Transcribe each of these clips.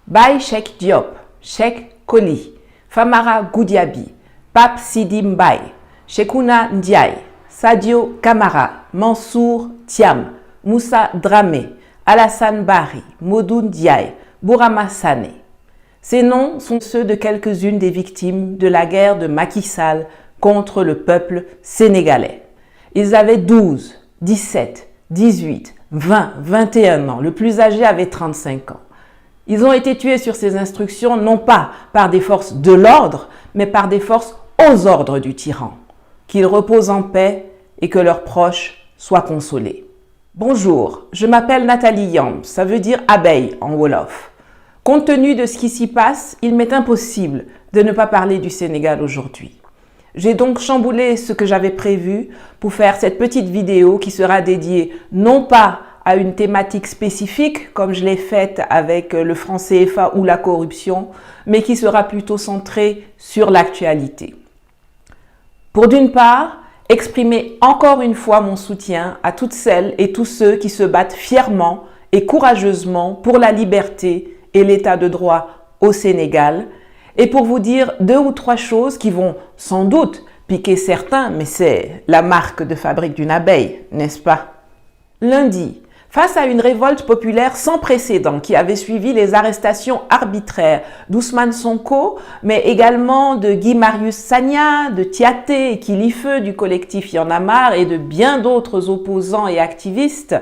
Baye Cheikh Diop, Cheikh Koli, Famara Goudiaby, Pape Sidi Mbaye, Cheikhouna Ndiaye, Sadio Kamara, Mansour Thiam, Moussa Dramé, Alassane Bari, Modou Ndiaye, Bourama Sané. Ces noms sont ceux de quelques-unes des victimes de la guerre de Macky Sall contre le peuple sénégalais. Ils avaient 12, 17, 18, 20, 21 ans. Le plus âgé avait 35 ans. Ils ont été tués sur ces instructions non pas par des forces de l'ordre, mais par des forces aux ordres du tyran. Qu'ils reposent en paix et que leurs proches soient consolés. Bonjour, je m'appelle Nathalie Yamb, ça veut dire abeille en Wolof. Compte tenu de ce qui s'y passe, il m'est impossible de ne pas parler du Sénégal aujourd'hui. J'ai donc chamboulé ce que j'avais prévu pour faire cette petite vidéo qui sera dédiée non pas à une thématique spécifique, comme je l'ai faite avec le franc CFA ou la corruption, mais qui sera plutôt centrée sur l'actualité. Pour d'une part, exprimer encore une fois mon soutien à toutes celles et tous ceux qui se battent fièrement et courageusement pour la liberté et l'état de droit au Sénégal, et pour vous dire 2 ou 3 choses qui vont sans doute piquer certains, mais c'est la marque de fabrique d'une abeille, n'est-ce pas? Lundi, face à une révolte populaire sans précédent qui avait suivi les arrestations arbitraires d'Ousmane Sonko, mais également de Guy Marius Sagna, de Tiaté et Kilifeu du collectif Y en a marre et de bien d'autres opposants et activistes,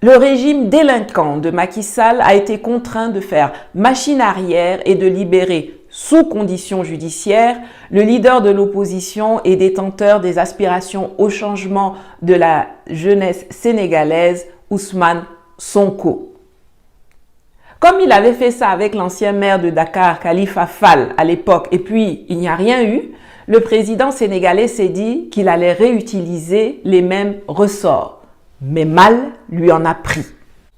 le régime délinquant de Macky Sall a été contraint de faire machine arrière et de libérer sous conditions judiciaires le leader de l'opposition et détenteur des aspirations au changement de la jeunesse sénégalaise, Ousmane Sonko. Comme il avait fait ça avec l'ancien maire de Dakar, Khalifa Fall, à l'époque, et puis il n'y a rien eu, le président sénégalais s'est dit qu'il allait réutiliser les mêmes ressorts. Mais mal lui en a pris.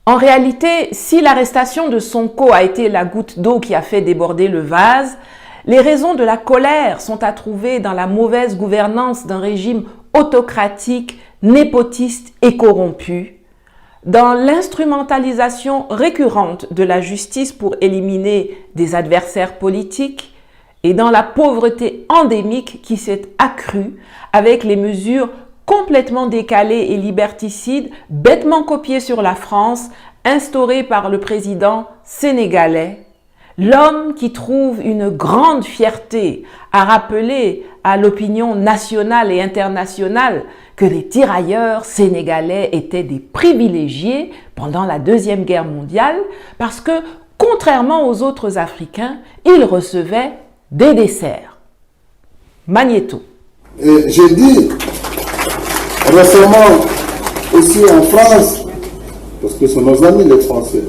En réalité, si l'arrestation de Sonko a été la goutte d'eau qui a fait déborder le vase, les raisons de la colère sont à trouver dans la mauvaise gouvernance d'un régime autocratique, népotiste et corrompu, dans l'instrumentalisation récurrente de la justice pour éliminer des adversaires politiques et dans la pauvreté endémique qui s'est accrue avec les mesures complètement décalées et liberticides, bêtement copiées sur la France, instaurées par le président sénégalais, l'homme qui trouve une grande fierté à rappeler à l'opinion nationale et internationale que les tirailleurs sénégalais étaient des privilégiés pendant la Deuxième Guerre mondiale parce que, contrairement aux autres Africains, ils recevaient des desserts. Magnéto. J'ai dit récemment aussi en France, parce que ce sont nos amis les Français,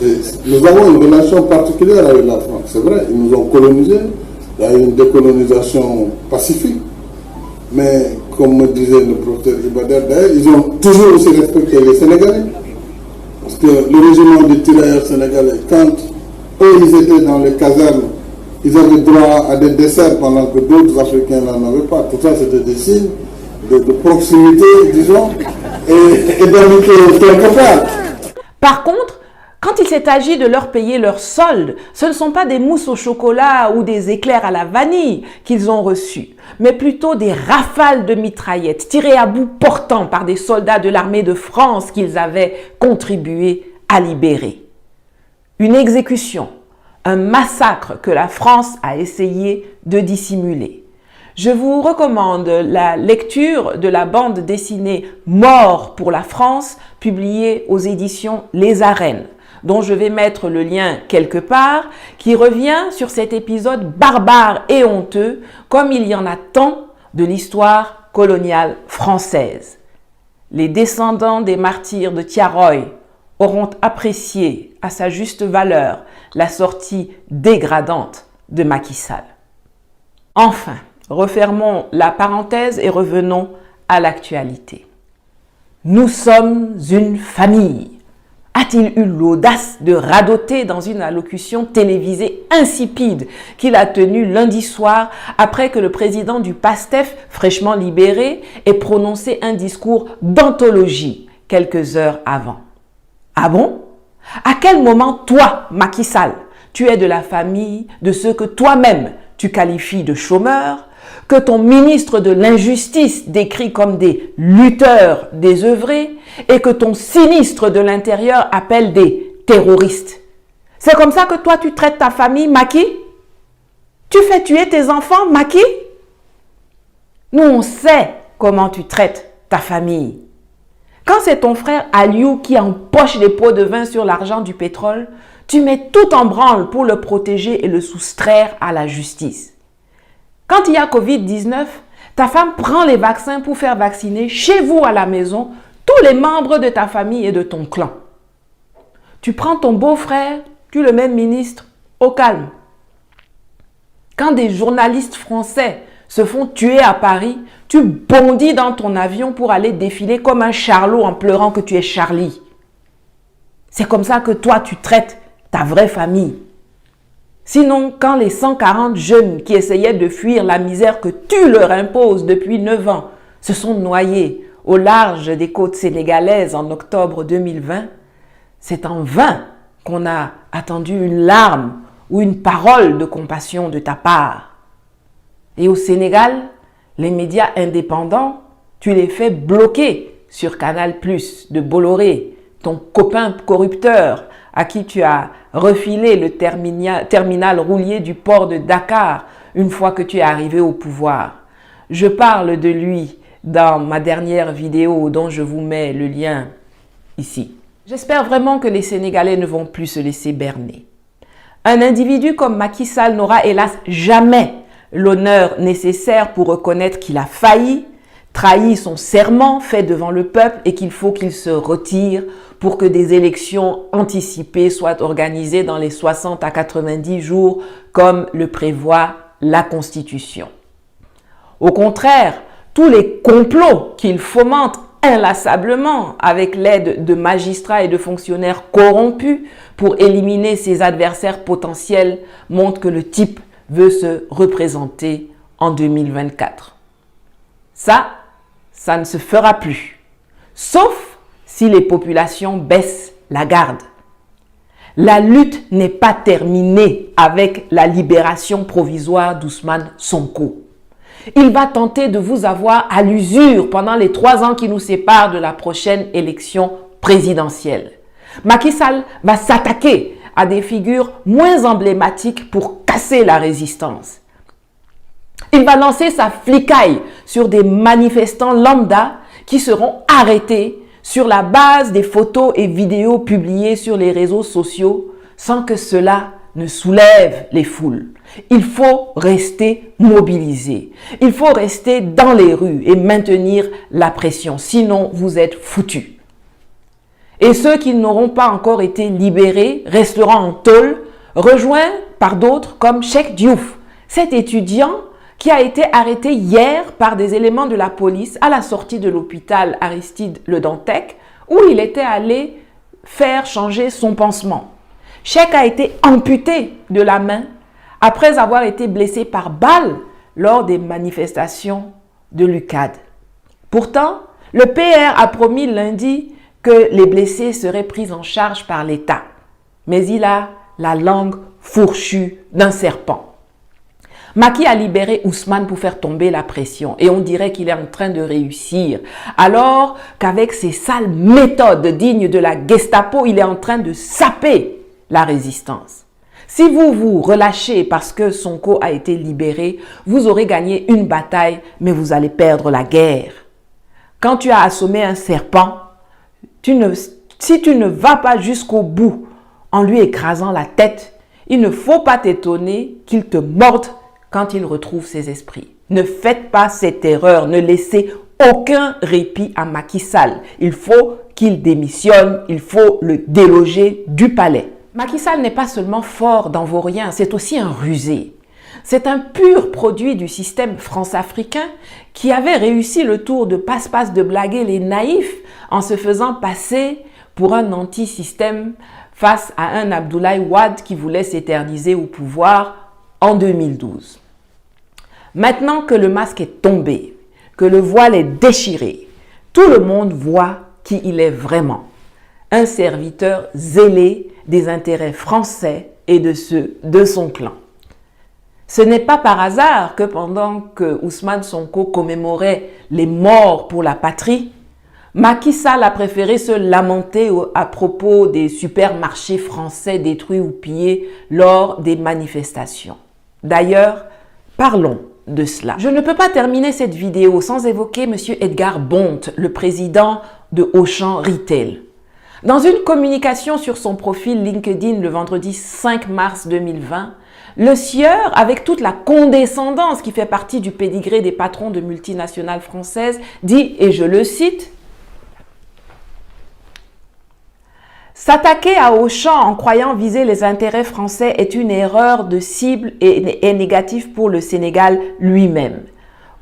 et nous avons une relation particulière avec la France. C'est vrai, ils nous ont colonisés, il y a eu une décolonisation pacifique, mais comme me disait le professeur Ibader, ils ont toujours aussi respecté les Sénégalais. Parce que le régiment des tirailleurs sénégalais, quand eux ils étaient dans les casernes, ils avaient droit à des desserts pendant que d'autres Africains n'en avaient pas. Tout ça c'était des signes de proximité, disons, et d'amitié quelque part. Par contre, quand il s'est agi de leur payer leur solde, ce ne sont pas des mousses au chocolat ou des éclairs à la vanille qu'ils ont reçus, mais plutôt des rafales de mitraillettes tirées à bout portant par des soldats de l'armée de France qu'ils avaient contribué à libérer. Une exécution, un massacre que la France a essayé de dissimuler. Je vous recommande la lecture de la bande dessinée « Mort pour la France » publiée aux éditions Les Arènes, dont je vais mettre le lien quelque part, qui revient sur cet épisode barbare et honteux, comme il y en a tant de l'histoire coloniale française. Les descendants des martyrs de Thiaroye auront apprécié à sa juste valeur la sortie dégradante de Macky Sall. Enfin, refermons la parenthèse et revenons à l'actualité. Nous sommes une famille. A-t-il eu l'audace de radoter dans une allocution télévisée insipide qu'il a tenue lundi soir après que le président du PASTEF, fraîchement libéré, ait prononcé un discours d'anthologie quelques heures avant? Ah bon? À quel moment, toi, Macky Sall, tu es de la famille de ceux que toi-même tu qualifies de chômeurs, que ton ministre de l'injustice décrit comme des lutteurs désœuvrés et que ton sinistre de l'intérieur appelle des terroristes? C'est comme ça que toi tu traites ta famille, Macky? Tu fais tuer tes enfants, Macky? Nous, on sait comment tu traites ta famille. Quand c'est ton frère Aliou qui empoche les pots de vin sur l'argent du pétrole, tu mets tout en branle pour le protéger et le soustraire à la justice. Quand il y a Covid-19, ta femme prend les vaccins pour faire vacciner chez vous à la maison tous les membres de ta famille et de ton clan. Tu prends ton beau-frère, tu le mets ministre, au calme. Quand des journalistes français se font tuer à Paris, tu bondis dans ton avion pour aller défiler comme un charlot en pleurant que tu es Charlie. C'est comme ça que toi, tu traites ta vraie famille. Sinon, quand les 140 jeunes qui essayaient de fuir la misère que tu leur imposes depuis 9 ans se sont noyés au large des côtes sénégalaises en octobre 2020, c'est en vain qu'on a attendu une larme ou une parole de compassion de ta part. Et au Sénégal, les médias indépendants, tu les fais bloquer sur Canal+, de Bolloré, ton copain corrupteur à qui tu as refilé le terminal roulier du port de Dakar une fois que tu es arrivé au pouvoir. Je parle de lui dans ma dernière vidéo dont je vous mets le lien ici. J'espère vraiment que les Sénégalais ne vont plus se laisser berner. Un individu comme Macky Sall n'aura hélas jamais l'honneur nécessaire pour reconnaître qu'il a failli, trahi son serment fait devant le peuple et qu'il faut qu'il se retire pour que des élections anticipées soient organisées dans les 60 à 90 jours comme le prévoit la Constitution. Au contraire, tous les complots qu'il fomente inlassablement avec l'aide de magistrats et de fonctionnaires corrompus pour éliminer ses adversaires potentiels montrent que le type veut se représenter en 2024. Ça ne se fera plus, sauf si les populations baissent la garde. La lutte n'est pas terminée avec la libération provisoire d'Ousmane Sonko. Il va tenter de vous avoir à l'usure pendant les 3 ans qui nous séparent de la prochaine élection présidentielle. Macky Sall va s'attaquer à des figures moins emblématiques pour casser la résistance. Il va lancer sa flicaille sur des manifestants lambda qui seront arrêtés sur la base des photos et vidéos publiées sur les réseaux sociaux sans que cela ne soulève les foules. Il faut rester mobilisé. Il faut rester dans les rues et maintenir la pression. Sinon, vous êtes foutus. Et ceux qui n'auront pas encore été libérés resteront en tôle, rejoints par d'autres comme Cheikh Diouf, cet étudiant qui a été arrêté hier par des éléments de la police à la sortie de l'hôpital Aristide Le Dantec, où il était allé faire changer son pansement. Cheikh a été amputé de la main après avoir été blessé par balle lors des manifestations de l'UCAD. Pourtant, le PR a promis lundi que les blessés seraient pris en charge par l'État. Mais il a la langue fourchue d'un serpent. Macky a libéré Ousmane pour faire tomber la pression et on dirait qu'il est en train de réussir. Alors qu'avec ses sales méthodes dignes de la Gestapo, il est en train de saper la résistance. Si vous vous relâchez parce que Sonko a été libéré, vous aurez gagné une bataille, mais vous allez perdre la guerre. Quand tu as assommé un serpent, si tu ne vas pas jusqu'au bout en lui écrasant la tête, il ne faut pas t'étonner qu'il te morde quand il retrouve ses esprits. Ne faites pas cette erreur, ne laissez aucun répit à Macky Sall. Il faut qu'il démissionne, il faut le déloger du palais. Macky Sall n'est pas seulement fort dans vos riens, c'est aussi un rusé. C'est un pur produit du système france-africain qui avait réussi le tour de passe-passe de blaguer les naïfs en se faisant passer pour un anti-système face à un Abdoulaye Wade qui voulait s'éterniser au pouvoir en 2012. Maintenant que le masque est tombé, que le voile est déchiré, tout le monde voit qui il est vraiment. un serviteur zélé des intérêts français et de ceux de son clan. Ce n'est pas par hasard que pendant que Ousmane Sonko commémorait les morts pour la patrie, Macky Sall a préféré se lamenter à propos des supermarchés français détruits ou pillés lors des manifestations. D'ailleurs, parlons de cela. Je ne peux pas terminer cette vidéo sans évoquer M. Edgar Bonte, le président de Auchan Retail. Dans une communication sur son profil LinkedIn le vendredi 5 mars 2020, le sieur, avec toute la condescendance qui fait partie du pédigré des patrons de multinationales françaises, dit, et je le cite, « S'attaquer à Auchan en croyant viser les intérêts français est une erreur de cible et négative pour le Sénégal lui-même.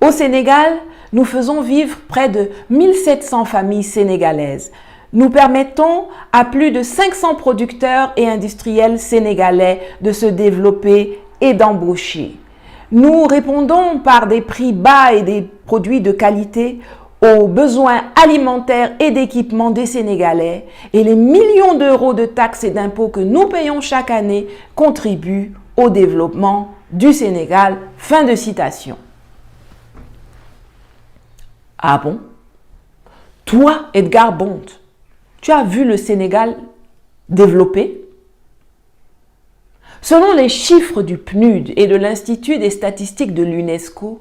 Au Sénégal, nous faisons vivre près de 1700 familles sénégalaises. Nous permettons à plus de 500 producteurs et industriels sénégalais de se développer et d'embaucher. Nous répondons par des prix bas et des produits de qualité aux besoins alimentaires et d'équipement des Sénégalais et les millions d'euros de taxes et d'impôts que nous payons chaque année contribuent au développement du Sénégal. » Fin de citation. Ah bon? Toi, Edgar Bonte, tu as vu le Sénégal développer? Selon les chiffres du PNUD et de l'Institut des statistiques de l'UNESCO,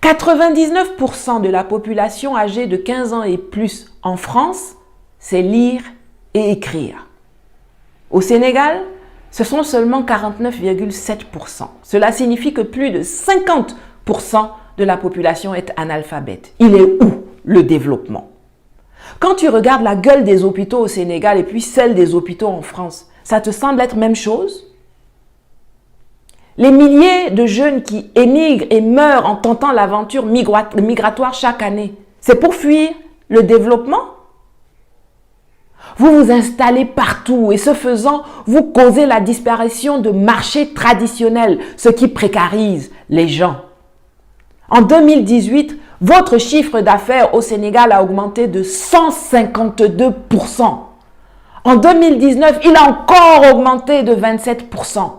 99% de la population âgée de 15 ans et plus en France sait lire et écrire. Au Sénégal, ce sont seulement 49,7%. Cela signifie que plus de 50% de la population est analphabète. Il est où le développement? Quand tu regardes la gueule des hôpitaux au Sénégal et puis celle des hôpitaux en France, ça te semble être même chose? Les milliers de jeunes qui émigrent et meurent en tentant l'aventure migratoire chaque année, c'est pour fuir le développement? Vous vous installez partout et ce faisant, vous causez la disparition de marchés traditionnels, ce qui précarise les gens. En 2018, votre chiffre d'affaires au Sénégal a augmenté de 152%. En 2019, il a encore augmenté de 27%.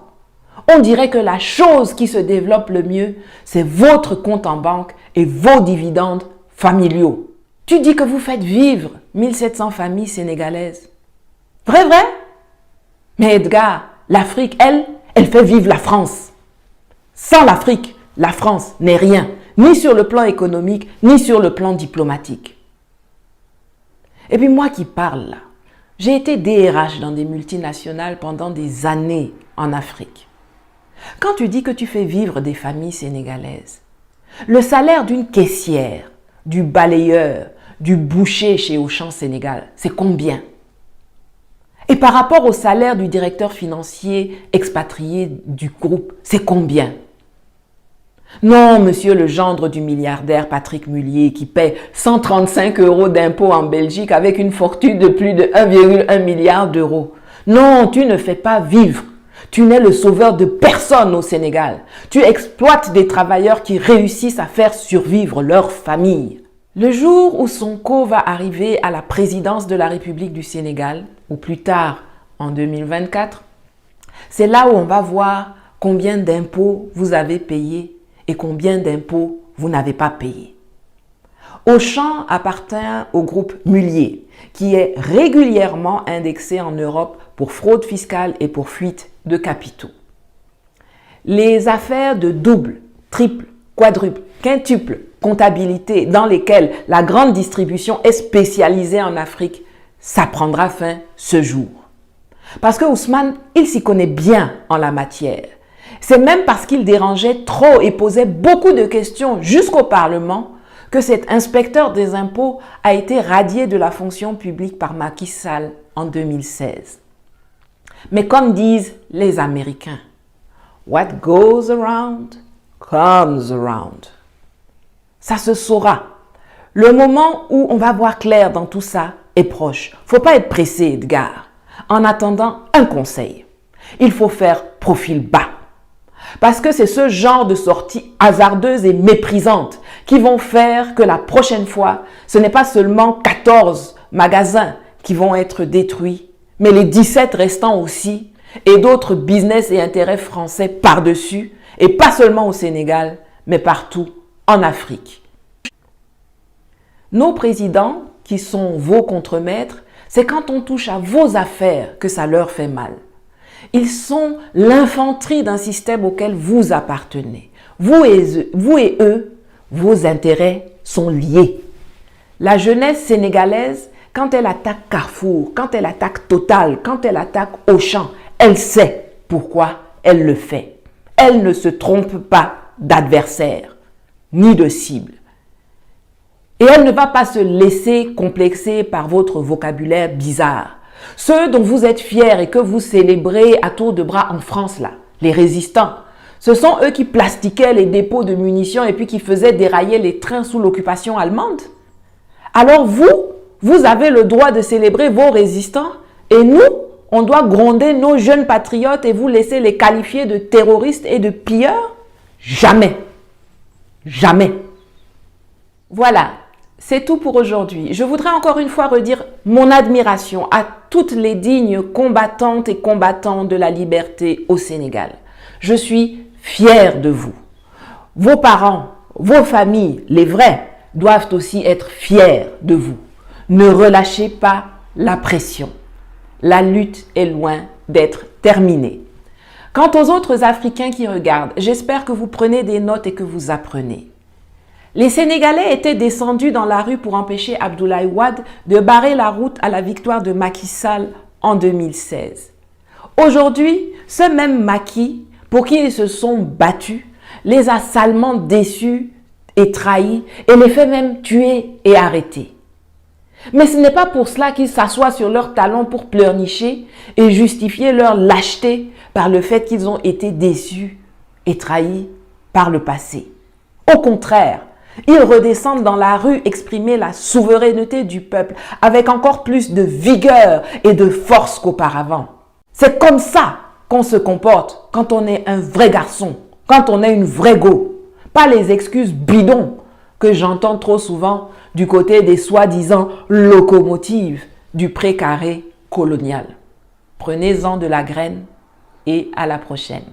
On dirait que la chose qui se développe le mieux, c'est votre compte en banque et vos dividendes familiaux. Tu dis que vous faites vivre 1700 familles sénégalaises. Vrai, vrai? Mais Edgar, l'Afrique, elle fait vivre la France. Sans l'Afrique, la France n'est rien, ni sur le plan économique, ni sur le plan diplomatique. Et puis moi qui parle là, j'ai été DRH dans des multinationales pendant des années en Afrique. Quand tu dis que tu fais vivre des familles sénégalaises, le salaire d'une caissière, du balayeur, du boucher chez Auchan Sénégal, c'est combien? Et par rapport au salaire du directeur financier expatrié du groupe, c'est combien? Non, monsieur le gendre du milliardaire Patrick Mullier qui paie 135 € d'impôts en Belgique avec une fortune de plus de 1,1 milliard d'euros. Non, tu ne fais pas vivre. Tu n'es le sauveur de personne au Sénégal. Tu exploites des travailleurs qui réussissent à faire survivre leur famille. Le jour où Sonko va arriver à la présidence de la République du Sénégal, ou plus tard en 2024, c'est là où on va voir combien d'impôts vous avez payés et combien d'impôts vous n'avez pas payés. Auchan appartient au groupe Mullier, qui est régulièrement indexé en Europe pour fraude fiscale et pour fuite de capitaux. Les affaires de double, triple, quadruple, quintuple comptabilité dans lesquelles la grande distribution est spécialisée en Afrique, ça prendra fin ce jour. Parce que Ousmane, il s'y connaît bien en la matière. C'est même parce qu'il dérangeait trop et posait beaucoup de questions jusqu'au Parlement que cet inspecteur des impôts a été radié de la fonction publique par Macky Sall en 2016. Mais comme disent les Américains, « What goes around comes around ». Ça se saura. Le moment où on va voir clair dans tout ça est proche. Faut pas être pressé, Edgar. En attendant, un conseil. Il faut faire profil bas. Parce que c'est ce genre de sorties hasardeuses et méprisantes qui vont faire que la prochaine fois, ce n'est pas seulement 14 magasins qui vont être détruits, mais les 17 restants aussi, et d'autres business et intérêts français par-dessus, et pas seulement au Sénégal, mais partout en Afrique. Nos présidents, qui sont vos contremaîtres, c'est quand on touche à vos affaires que ça leur fait mal. Ils sont l'infanterie d'un système auquel vous appartenez. Vous et eux, vos intérêts sont liés. La jeunesse sénégalaise, quand elle attaque Carrefour, quand elle attaque Total, quand elle attaque Auchan, elle sait pourquoi elle le fait. Elle ne se trompe pas d'adversaire, ni de cible. Et elle ne va pas se laisser complexer par votre vocabulaire bizarre. Ceux dont vous êtes fiers et que vous célébrez à tour de bras en France, là, les résistants, ce sont eux qui plastiquaient les dépôts de munitions et puis qui faisaient dérailler les trains sous l'occupation allemande. Alors vous avez le droit de célébrer vos résistants et nous, on doit gronder nos jeunes patriotes et vous laisser les qualifier de terroristes et de pilleurs? Jamais. Jamais. Voilà, c'est tout pour aujourd'hui. Je voudrais encore une fois redire mon admiration à toutes les dignes combattantes et combattants de la liberté au Sénégal. Je suis fière de vous. Vos parents, vos familles, les vrais, doivent aussi être fiers de vous. Ne relâchez pas la pression. La lutte est loin d'être terminée. Quant aux autres Africains qui regardent, j'espère que vous prenez des notes et que vous apprenez. Les Sénégalais étaient descendus dans la rue pour empêcher Abdoulaye Wade de barrer la route à la victoire de Macky Sall en 2016. Aujourd'hui, ce même Macky, pour qui ils se sont battus, les a salement déçus et trahis et les fait même tuer et arrêter. Mais ce n'est pas pour cela qu'ils s'assoient sur leurs talons pour pleurnicher et justifier leur lâcheté par le fait qu'ils ont été déçus et trahis par le passé. Au contraire, ils redescendent dans la rue exprimer la souveraineté du peuple avec encore plus de vigueur et de force qu'auparavant. C'est comme ça qu'on se comporte quand on est un vrai garçon, quand on est une vraie go. Pas les excuses bidons que j'entends trop souvent du côté des soi-disant locomotives du précaré colonial. Prenez-en de la graine et à la prochaine.